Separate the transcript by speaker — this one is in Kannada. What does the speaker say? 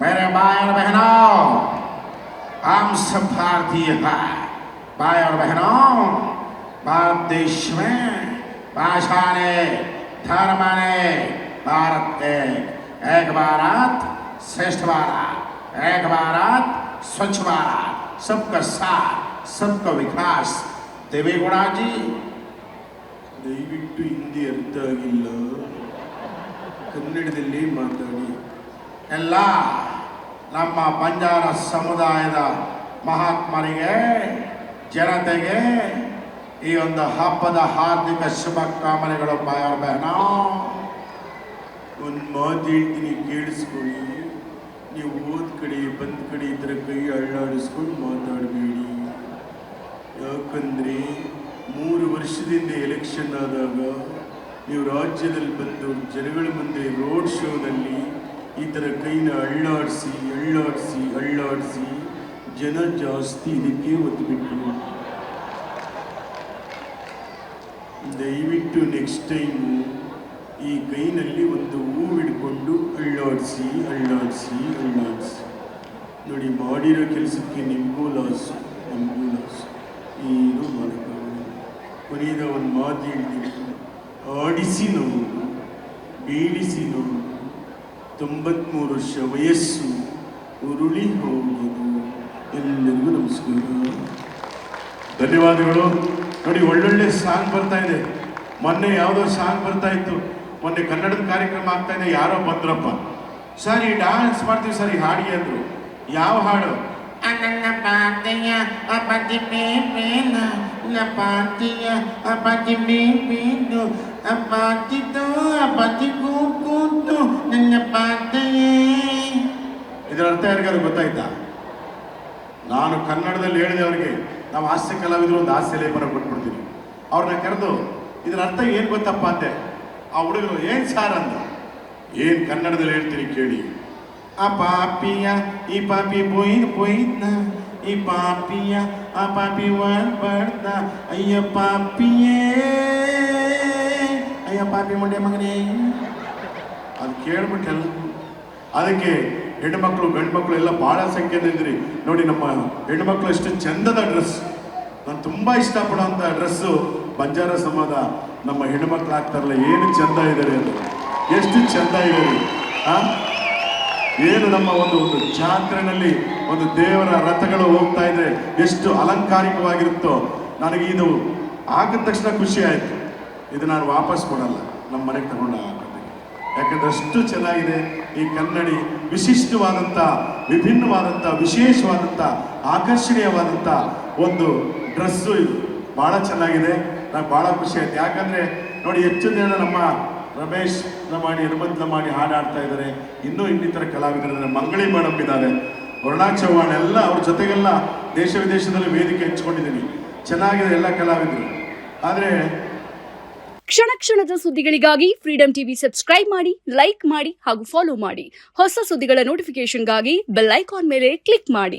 Speaker 1: मेरे भाई और बहनों, हम सब भारतीय हैं। भाई और बहनों, भारत देश में भाषा ने, धर्म ने, भारत एक भारत श्रेष्ठ भारत, एक भारत स्वच्छ भारत, सबका साथ, सबका विकास। देवेगौड़ा जी
Speaker 2: ದಯವಿಟ್ಟು ಹಿಂದಿ ಅರ್ಥ ಆಗಿಲ್ಲ, ಕನ್ನಡದಲ್ಲಿ ಮಾತಾಡಿ.
Speaker 1: ಎಲ್ಲ ನಮ್ಮ ಬಂಜಾರ ಸಮುದಾಯದ ಮಹಾತ್ಮರಿಗೆ, ಜನತೆಗೆ ಈ ಒಂದು ಹಬ್ಬದ ಹಾರ್ದಿಕ ಶುಭಕಾಮನೆಗಳು. ಬಾಯರ್ ಬಹನ,
Speaker 2: ಒಂದು ಮಾತು ಹೇಳ್ತೀನಿ ಕೇಳಿಸ್ಕೊಳ್ಳಿ. ನೀವು ಹೋದ ಕಡೆ ಬಂದ ಕಡೆ ಈ ಥರ ಕೈ ಅಳ್ಳಾಡಿಸ್ಕೊಂಡು ಮಾತಾಡಬೇಡಿ. ಯಾಕಂದರೆ 3 ವರ್ಷದಿಂದ ಎಲೆಕ್ಷನ್ ಆದಾಗ ನೀವು ರಾಜ್ಯದಲ್ಲಿ ಬಂದು ಜನಗಳ ಮುಂದೆ ರೋಡ್ ಶೋನಲ್ಲಿ ಈ ಥರ ಕೈನ ಅಳ್ಳಾಡಿಸಿ ಅಳ್ಳಾಡಿಸಿ ಅಳ್ಳಾಡಿಸಿ ಜನ ಜಾಸ್ತಿ ಇದಕ್ಕೆ ಒತ್ತುಬಿಟ್ರು. ದಯವಿಟ್ಟು ನೆಕ್ಸ್ಟ್ ಟೈಮು ಈ ಕೈನಲ್ಲಿ ಒಂದು ಹೂವು ಹಿಡ್ಕೊಂಡು ಅಳ್ಳಾಡಿಸಿ ಅಳ್ಳಾಡಿಸಿ ಅಳ್ಳಾಡಿಸಿ ನೋಡಿ. ಮಾಡಿರೋ ಕೆಲಸಕ್ಕೆ ನಿಮಗೂ ಲಾಸು, ನಮಗೂ ಲಾಸು, ಏನೂ ಮಾಡೋಕ್ಕಾಗಲ್ಲ. ಕೊನೆಯದ ಒಂದು ಮಾತು ಹೇಳ್ತೀನಿ, ಆಡಿಸಿ ನೋಡು, ಬೀಳಿಸಿ ನೋಡು, 93 ವರ್ಷ ವಯಸ್ಸು ಉರುಳಿ ಹೋಗುವುದು. ಎಲ್ಲರಿಗೂ ನಮಸ್ಕಾರ,
Speaker 1: ಧನ್ಯವಾದಗಳು. ನೋಡಿ, ಒಳ್ಳೊಳ್ಳೆ ಸಾಂಗ್ ಬರ್ತಾ ಇದೆ. ಮೊನ್ನೆ ಯಾವುದೋ ಸಾಂಗ್ ಬರ್ತಾ ಇತ್ತು, ಮೊನ್ನೆ ಕನ್ನಡದ ಕಾರ್ಯಕ್ರಮ ಆಗ್ತಾ ಇದೆ. ಯಾರೋ ಬಂದ್ರಪ್ಪ, ಸರ್ ಈ ಡ್ಯಾನ್ಸ್ ಮಾಡ್ತೀವಿ ಸರ್, ಈ ಹಾಡಿಗೆ ಅಂದರು. ಯಾವ ಹಾಡು? ನನ್ನ ಪಾತಿಯ ಅಪತಿ ಬೇಬೇನ, ನನ್ನ ಪಾತಿಯ ಅಪತಿ ಬೇಬೇನು, ಅಪಾತಿತು ಅಪತಿ ಕೂತು ನನ್ನ ಪಾತೆಯೇ. ಇದರ ಅರ್ಥ ಯಾರಿಗಾರು ಗೊತ್ತಾಯ್ತಾ? ನಾನು ಕನ್ನಡದಲ್ಲಿ ಹೇಳಿದೆ ಅವರಿಗೆ, ನಾವು ಹಾಸ್ಯ ಕಲಾವಿದರು ಒಂದು ಹಾಸ್ಯ ಲೇಪನ ಕೊಟ್ಬಿಡ್ತೀನಿ. ಅವ್ರನ್ನ ಕರೆದು ಇದರ ಅರ್ಥ ಏನು ಗೊತ್ತಪ್ಪ ಅಂತೆ. ಆ ಹುಡುಗರು ಏನು ಸಾರ್ ಅಂದ. ಏನು ಕನ್ನಡದಲ್ಲಿ ಹೇಳ್ತೀನಿ ಕೇಳಿ. ಆ ಪಾಪಿಯ ಈ ಪಾಪಿ ಪೋಯ್ದ, ಈ ಪಾಪಿಯ ಆ ಪಾಪಿ ಬರ್ದ, ಅಯ್ಯ ಪಾಪಿಯೇ, ಅಯ್ಯ ಪಾಪಿ ಮುಂಡೆ ಮಗನೇ. ಅದು ಕೇಳ್ಬಿಟ್ಟೆಲ್ಲ. ಅದಕ್ಕೆ ಹೆಣ್ಣುಮಕ್ಳು ಗಂಡು ಮಕ್ಕಳು ಎಲ್ಲ ಭಾಳ ಸಂಖ್ಯೆಯಲ್ಲಿದ್ರಿ ನೋಡಿ. ನಮ್ಮ ಹೆಣ್ಣುಮಕ್ಳು ಎಷ್ಟು ಚಂದದ ಡ್ರೆಸ್, ನಾನು ತುಂಬ ಇಷ್ಟಪಡೋಂಥ ಡ್ರೆಸ್ಸು ಬಂಜಾರ ಸಮಾಜ ನಮ್ಮ ಹೆಣ್ಣುಮಕ್ಳು ಆಗ್ತಾರಲ್ಲ, ಏನು ಚಂದ ಇದ್ದಾರೆ ಅದು, ಎಷ್ಟು ಚಂದ ಇದ್ದಾರೆ. ಏನು ನಮ್ಮ ಒಂದು ಜಾತ್ರೆಯಲ್ಲಿ ಒಂದು ದೇವರ ರಥಗಳು ಹೋಗ್ತಾ ಇದ್ರೆ ಎಷ್ಟು ಅಲಂಕಾರಿಕವಾಗಿರುತ್ತೋ. ನನಗೆ ಇದು ಆಗಿದ ತಕ್ಷಣ ಖುಷಿ ಆಯಿತು. ಇದು ನಾನು ವಾಪಸ್ ಕೊಡಲ್ಲ, ನಮ್ಮ ಮನೆಗೆ ತಗೊಂಡು ಹಾಕೋದಕ್ಕೆ. ಯಾಕಂದರೆ ಅಷ್ಟು ಚೆನ್ನಾಗಿದೆ ಈ ಕನ್ನಡಿ. ವಿಶಿಷ್ಟವಾದಂಥ, ವಿಭಿನ್ನವಾದಂಥ, ವಿಶೇಷವಾದಂಥ, ಆಕರ್ಷಣೀಯವಾದಂಥ ಒಂದು ಡ್ರೆಸ್ಸು ಇದು. ಭಾಳ ಚೆನ್ನಾಗಿದೆ, ನಂಗೆ ಭಾಳ ಖುಷಿ ಆಯ್ತು. ಯಾಕಂದರೆ ನೋಡಿ, ಹೆಚ್ಚು ಜನ ನಮ್ಮ ರಮೇಶ್ ಲಮಾಣಿ, ಹನುಮಂತ್ ಲಮಾಣಿ ಹಾಡಾಡ್ತಾ ಇದ್ದಾರೆ. ಇನ್ನೂ ಇನ್ನಿತರ ಕಲಾವಿದರಿದ್ದಾರೆ. ಮಂಗಳಿ ಮೇಡಮ್ ಇದ್ದಾರೆ, ವರುಣಾ ಚವ್ಹಾಣ್, ಎಲ್ಲ ಅವ್ರ ಜೊತೆಗೆಲ್ಲ ದೇಶ ವಿದೇಶದಲ್ಲಿ ವೇದಿಕೆ ಹಂಚ್ಕೊಂಡಿದ್ದೀನಿ. ಚೆನ್ನಾಗಿದೆ ಎಲ್ಲ ಕಲಾವಿದರು. ಆದರೆ
Speaker 3: ಕ್ಷಣ ಕ್ಷಣದ ಸುದ್ದಿಗಳಿಗಾಗಿ ಫ್ರೀಡಂ ಟಿವಿ ಸಬ್ಸ್ಕ್ರೈಬ್ ಮಾಡಿ, ಲೈಕ್ ಮಾಡಿ ಹಾಗೂ ಫಾಲೋ ಮಾಡಿ. ಹೊಸ ಸುದ್ದಿಗಳ ನೋಟಿಫಿಕೇಶನ್ಗಾಗಿ ಬೆಲ್ ಐಕಾನ್ ಮೇಲೆ ಕ್ಲಿಕ್ ಮಾಡಿ.